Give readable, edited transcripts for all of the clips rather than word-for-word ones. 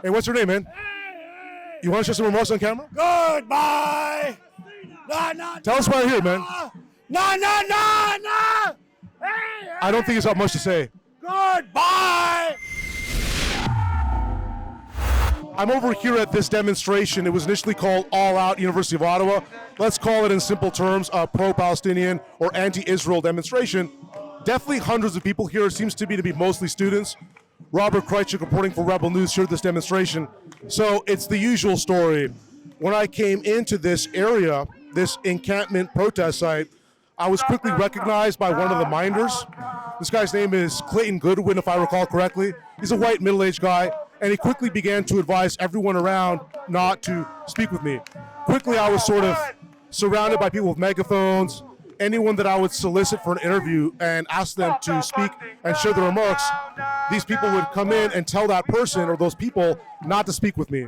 Hey, what's your name, man? You want to share some remarks on camera? Goodbye. No. Tell us why you're here, man. No. Hey, I don't think it's got much to say. goodbye. I'm over here at this demonstration. It was initially called All Out University of Ottawa. Let's call it in simple terms a pro-Palestinian or anti-Israel demonstration. Definitely hundreds of people here. It seems to be mostly students. Robert Kraychik, reporting for Rebel News, here at this demonstration. So it's the usual story. When I came into this area, this encampment protest site, I was quickly recognized by one of the minders. This guy's name is Clayton Goodwin, if I recall correctly. He's a white middle-aged guy, and he quickly began to advise everyone around not to speak with me. Quickly, I was sort of surrounded by people with megaphones, anyone that I would solicit for an interview and ask them to speak and share their remarks. These people would come in and tell that person or those people not to speak with me.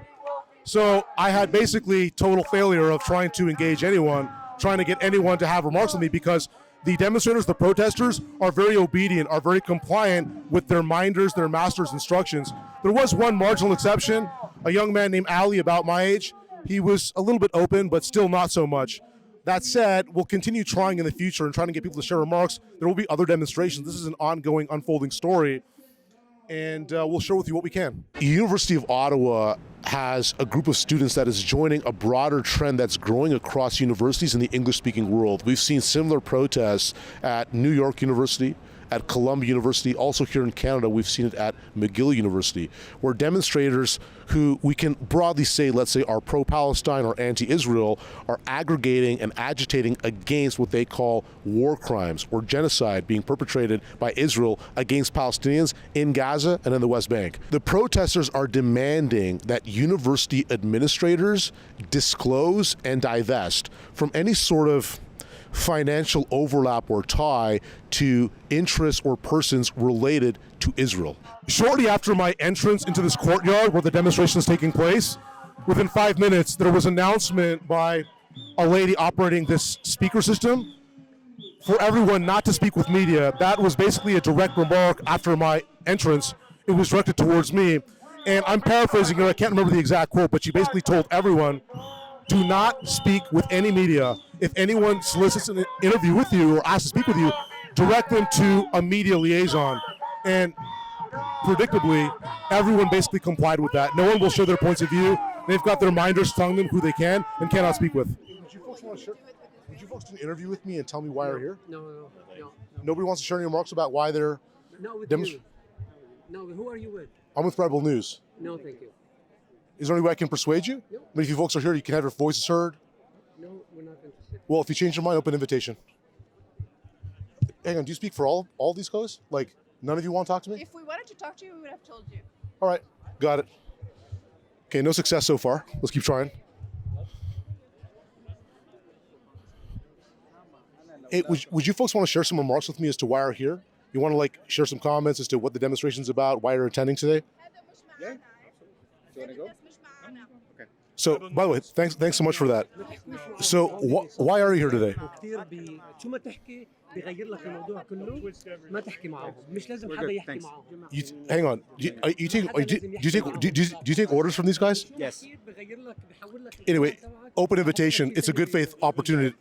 So I had basically total failure of trying to engage anyone, trying to get anyone to have remarks with me, because the demonstrators, the protesters, are very obedient, are very compliant with their minders, their master's instructions. There was one marginal exception, a young man named Ali, about my age. He was a little bit open, but still not so much. That said, we'll continue trying in the future and trying to get people to share remarks. There will be other demonstrations. This is an ongoing, unfolding story, and we'll share with you what we can. The University of Ottawa has a group of students that is joining a broader trend that's growing across universities in the English-speaking world. We've seen similar protests at New York University, at Columbia University, also here in Canada. We've seen it at McGill University, where demonstrators who we can broadly say, let's say, are pro-Palestine or anti-Israel, are aggregating and agitating against what they call war crimes or genocide being perpetrated by Israel against Palestinians in Gaza and in the West Bank. The protesters are demanding that university administrators disclose and divest from any sort of financial overlap or tie to interests or persons related to Israel. Shortly after my entrance into this courtyard where the demonstration is taking place, within 5 minutes, there was an announcement by a lady operating this speaker system for everyone not to speak with media. That was basically a direct remark after my entrance. It was directed towards me, and I'm paraphrasing her. I can't remember the exact quote, but she basically told everyone, do not speak with any media. If anyone solicits an interview with you or asks to speak with you, direct them to a media liaison. And predictably, everyone basically complied with that. No one will share their points of view. They've got their minders telling them who they can and cannot speak with. Would you folks do an interview with me and tell me why you're here? No. Nobody wants to share any remarks about why they're... Not with you. No, who are you with? I'm with Rebel News. No, thank you. Is there any way I can persuade you? No. I mean, if you folks are here, you can have your voices heard. No, we're not interested. Well, if you change your mind, open invitation. Hang on, do you speak for all these guys? Like, none of you want to talk to me? If we wanted to talk to you, we would have told you. All right, got it. Okay, no success so far. Let's keep trying. Hey, would you folks want to share some remarks with me as to why you're here? You want to like share some comments as to what the demonstration's about, why you're attending today? Yeah. Do you want to go? Okay. So, by the way, thanks so much for that. So, why are you here today? Hang on. Do you take orders from these guys? Yes. Anyway, open invitation. It's a good faith opportunity.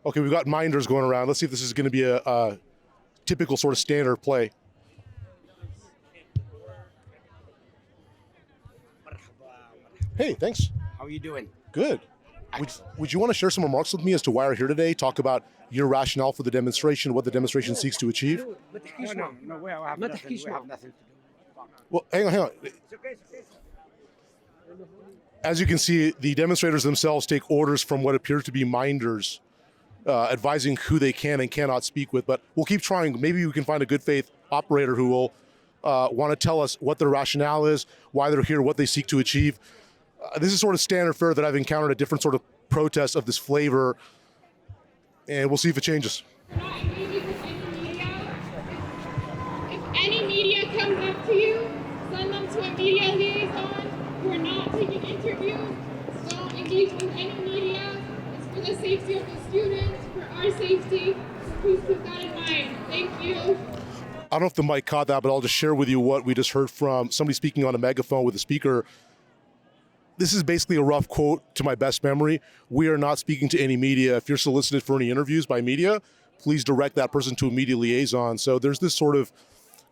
Okay, we've got minders going around. Let's see if this is going to be a typical sort of standard play. Hey, thanks. How are you doing? Good. Would you want to share some remarks with me as to why you're here today? Talk about your rationale for the demonstration, what the demonstration seeks to achieve? No, we have nothing to do. Well, hang on. As you can see, the demonstrators themselves take orders from what appear to be minders, advising who they can and cannot speak with. But we'll keep trying. Maybe we can find a good faith operator who will want to tell us what their rationale is, why they're here, what they seek to achieve. This is sort of standard fare that I've encountered at different sort of protests of this flavor, and we'll see if it changes. If any media comes up to you, send them to a media liaison. We're not taking interviews. Don't engage with any media. It's for the safety of the students, for our safety. So please keep that in mind. Thank you. I don't know if the mic caught that, but I'll just share with you what we just heard from somebody speaking on a megaphone with a speaker. This is basically a rough quote to my best memory. We are not speaking to any media. If you're solicited for any interviews by media, please direct that person to a media liaison. So there's this sort of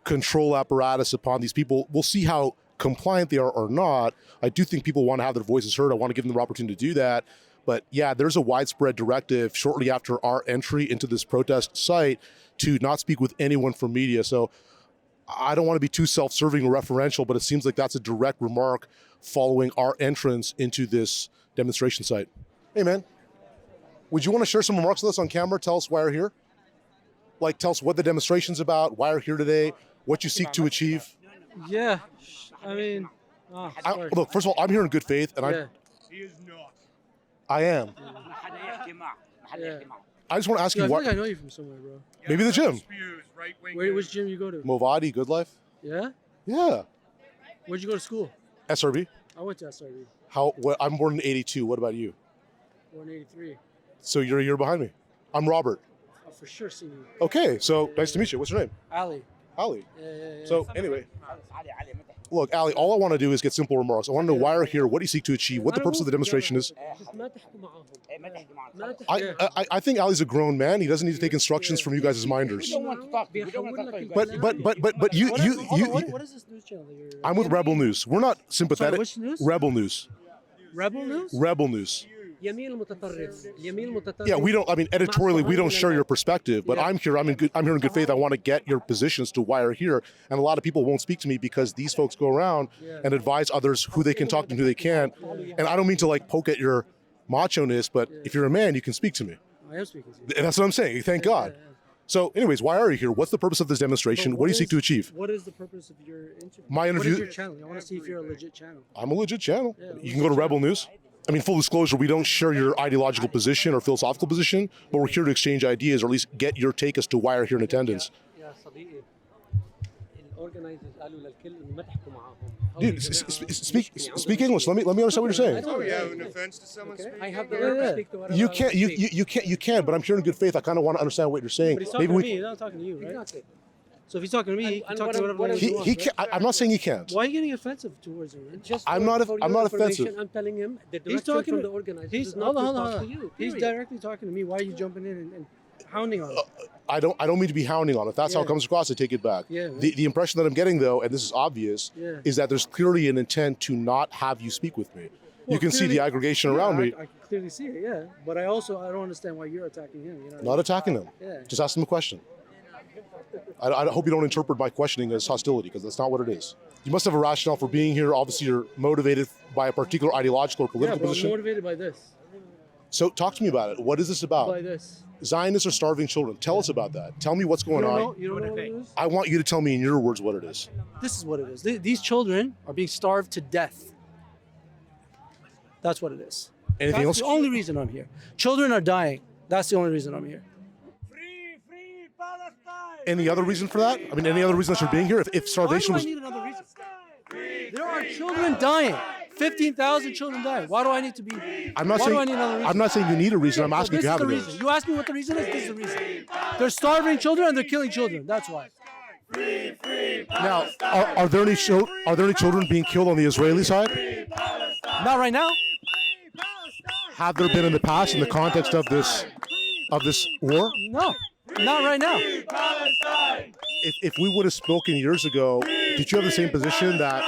control apparatus upon these people. We'll see how compliant they are or not. I do think people want to have their voices heard. I want to give them the opportunity to do that. But yeah, there's a widespread directive shortly after our entry into this protest site to not speak with anyone from media. So I don't want to be too self-serving or referential, but it seems like that's a direct remark following our entrance into this demonstration site. Hey man, would you want to share some remarks with us on camera? Tell us why you're here. Like, tell us what the demonstration's about, why you're here today, what you seek to achieve. Yeah, I mean, look, first of all, I'm here in good faith, and He is not. I am. Yeah. I just want to ask you I feel what. like I know you from somewhere, bro. Maybe the gym. Which gym you go to? Movadi, Good Life. Yeah? Yeah. Where'd you go to school? SRB. I went to SRB. I'm born in '82. What about you? Born in 83. So you're a year behind me. I'm Robert. I've for sure seen you. Okay, so nice to meet you. What's your name? Ali. Ali. Yeah. So anyway, look, Ali, all I want to do is get simple remarks. I want to know why you're here, what do you seek to achieve, what the purpose of the demonstration is. I think Ali's a grown man. He doesn't need to take instructions from you guys as minders. But you. What is this news channel that you're... I'm with Rebel News. We're not sympathetic. Sorry, which news? Rebel News. Rebel News? Rebel News. يمين المتطرف. يمين المتطرف. Yeah, we don't. I mean, editorially, we don't share your perspective. But I'm here. I'm here in good faith. I want to get your positions to why you're here. And a lot of people won't speak to me because these folks go around and advise others who they can talk to and who they can't. And I don't mean to like poke at your macho-ness, but if you're a man, you can speak to me. I am speaking to you. And that's what I'm saying. Thank God. So, anyways, why are you here? What's the purpose of this demonstration? What do you seek to achieve? What is the purpose of your interview? My interview. What is your channel? I want to see if you're a legit channel. I'm a legit channel. You can go to Rebel News. I mean, full disclosure, we don't share your ideological position or philosophical position, but we're here to exchange ideas or at least get your take as to why you're here in attendance. Dude, speak English. Let me understand what you're saying. Oh, you have an offense to someone speaking? I have the right to speak to whatever You I can't. You can. But I'm here in good faith. I kind of want to understand what you're saying. But he's talking to me. He's not talking to you, right? Exactly. So if he's talking to me, he can talk to whatever he wants. He can't. I'm not saying he can't. Why are you getting offensive towards him? Man? I'm not offensive. I'm telling him the He's direction talking from to the organizer. He's hold on. He's directly talking to me. Why are you jumping in and hounding on him? I don't mean to be hounding on it. If that's how it comes across, I take it back. Yeah, the impression that I'm getting, though, and this is obvious, is that there's clearly an intent to not have you speak with me. Well, you can see the aggregation around me. I can clearly see it, yeah. But I don't understand why you're attacking him. You know Not attacking him. Yeah. Just ask him a question. I hope you don't interpret my questioning as hostility, because that's not what it is. You must have a rationale for being here. Obviously, you're motivated by a particular ideological or political position. I'm motivated by this. So talk to me about it. What is this about? By this. Zionists are starving children. Tell us about that. Tell me what's going on. You don't know what it is? I want you to tell me in your words what it is. This is what it is. These children are being starved to death. That's what it is. Anything else? That's the only reason I'm here. Children are dying. That's the only reason I'm here. Free Palestine! Any other reason for that? I mean, any other reason that you're being here? If starvation Why was... do I need another reason? There are children dying. 15,000 children dying. Why do I need to be? I'm not why saying, do I need another reason? I'm not saying you need a reason. I'm asking if you have a This is reason. the reason. You ask me what the reason is. This is the reason. They're starving children and they're killing children. That's why. Now, are there any children being killed on the Israeli side? Not right now. Have there been in the past in the context of this war? No, not right now. If we would have spoken years ago, did you have the same position that,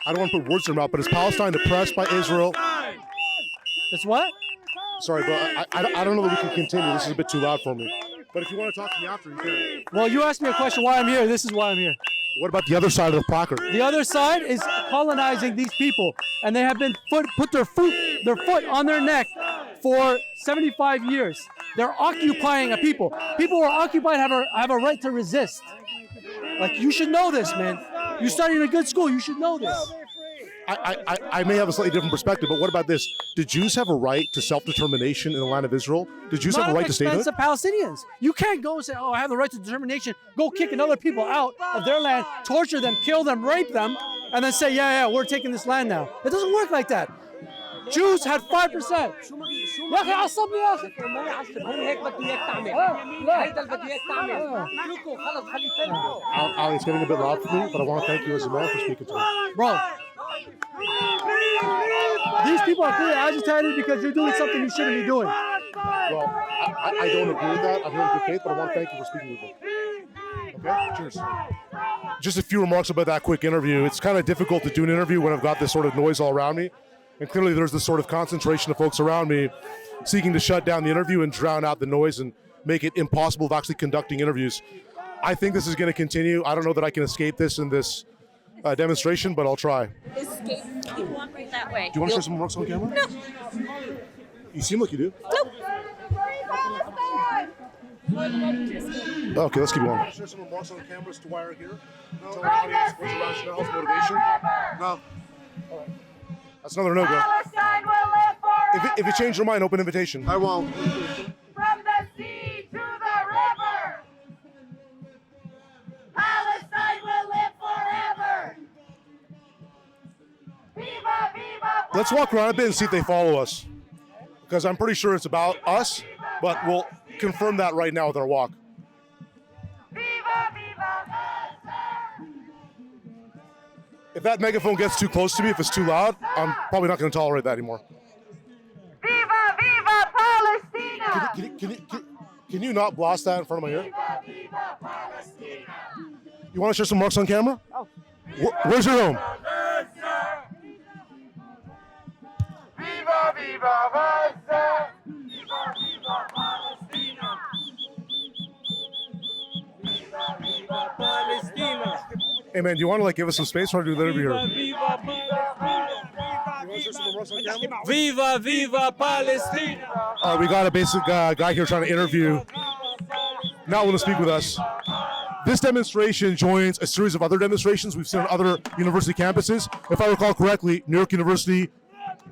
I don't want to put words in your mouth, but is Palestine oppressed by Israel? It's what? Sorry, but I don't know that we can continue. This is a bit too loud for me. But if you want to talk to me after, you can. Well, you asked me a question why I'm here. This is why I'm here. What about the other side of the placard? The other side is colonizing these people, and they have been put their foot on their neck for 75 years. They're occupying a people. People who are occupied have a right to resist. Like, you should know this, man. You studied in a good school. You should know this. I may have a slightly different perspective, but what about this? Do Jews have a right to self-determination in the land of Israel? Do Jews have a right to statehood? Not at the expense of Palestinians. You can't go and say, oh, I have the right to determination. Go kick another people out of their land, torture them, kill them, rape them, and then say, yeah, we're taking this land now. It doesn't work like that. Jews had 5%. يا اخي عصبني يا اخي. ما يعصب، هو هيك بده اياك تعمل. لا. هيدا اللي بده اياك تعمل. اتركه خلص خليه يتكلم. Ali, it's getting a bit loud for me, but I want to thank you as a man for speaking to me. Bro, these people are clearly agitated because you're doing something you shouldn't be doing. Well, I don't agree with that. I'm here in good faith, but I want to thank you for speaking with me. Okay? Cheers. Just a few remarks about that quick interview. It's kind of difficult to do an interview when I've got this sort of noise all around me. And clearly there's this sort of concentration of folks around me seeking to shut down the interview and drown out the noise and make it impossible of actually conducting interviews. I think this is going to continue. I don't know that I can escape this in this demonstration, but I'll try. Escape. You walk right that way. Do you want to share some remarks on camera? No. You seem like you do. Nope. Okay, let's keep going. Share some remarks on camera as to why we're here. Tell the audience what's the rationale, what's the motivation. No. All right. That's another no-go. If you change your mind, open invitation. I won't. From the sea to the river, Palestine will live forever. Viva, viva, Let's walk around a bit and see if they follow us. Because I'm pretty sure it's about us, but we'll confirm that right now with our walk. viva, viva, If that megaphone gets too close to me, if it's too loud, I'm probably not going to tolerate that anymore. viva, viva, Palestina. Can you not blast that in front of my ear? You want to share some marks on camera? Oh. Where's your home? Viva, viva, Gaza. Viva, viva, Palestina. Viva, viva, Palestina. Hey man, do you want to like give us some space or do the interview here? Viva, viva Palestina! We got a basic guy here trying to interview. Not willing to speak with us. This demonstration joins a series of other demonstrations we've seen on other university campuses. If I recall correctly, New York University,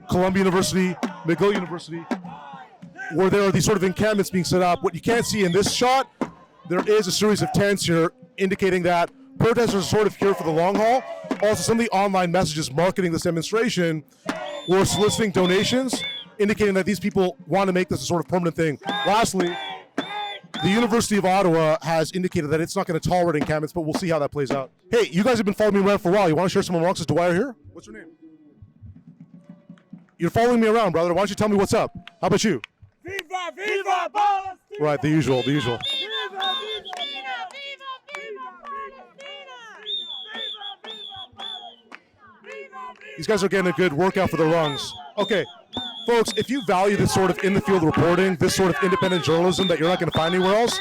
Columbia University, McGill University, where there are these sort of encampments being set up. What you can't see in this shot, there is a series of tents here indicating that protesters are sort of here for the long haul. Also, some of the online messages marketing this demonstration were soliciting donations, indicating that these people want to make this a sort of permanent thing. Lastly, the University of Ottawa has indicated that it's not going to tolerate encampments, but we'll see how that plays out. Hey, you guys have been following me around for a while. You want to share some remarks as to why you're here? What's your name? You're following me around, brother. Why don't you tell me what's up? How about you? Viva, viva Palestina! Right, the usual, the usual. Viva, viva, viva, viva, Palestina. Viva, viva, Palestina. These guys are getting a good workout for their lungs. Okay, folks, if you value this sort of in-the-field reporting, this sort of independent journalism that you're not going to find anywhere else,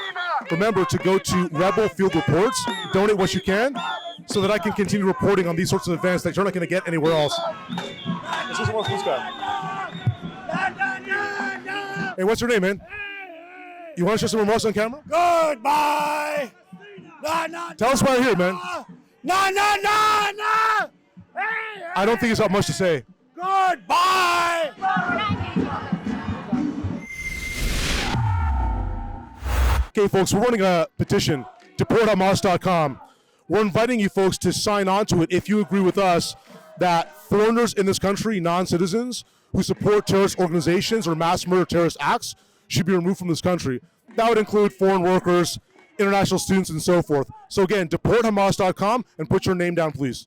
remember to go to Rebel Field Reports, donate what you can, so that I can continue reporting on these sorts of events that you're not going to get anywhere else. This is one this guy. Hey, what's your name, man? You want to share some remarks on camera? Goodbye! No, no, Tell us why you're here, man. no, no, no, no! I don't think he's got much to say. Goodbye! Okay, folks, we're running a petition, deporthamas.com. We're inviting you folks to sign on to it if you agree with us that foreigners in this country, non-citizens, who support terrorist organizations or mass murder terrorist acts should be removed from this country. That would include foreign workers, international students, and so forth. So again, deporthamas.com and put your name down, please.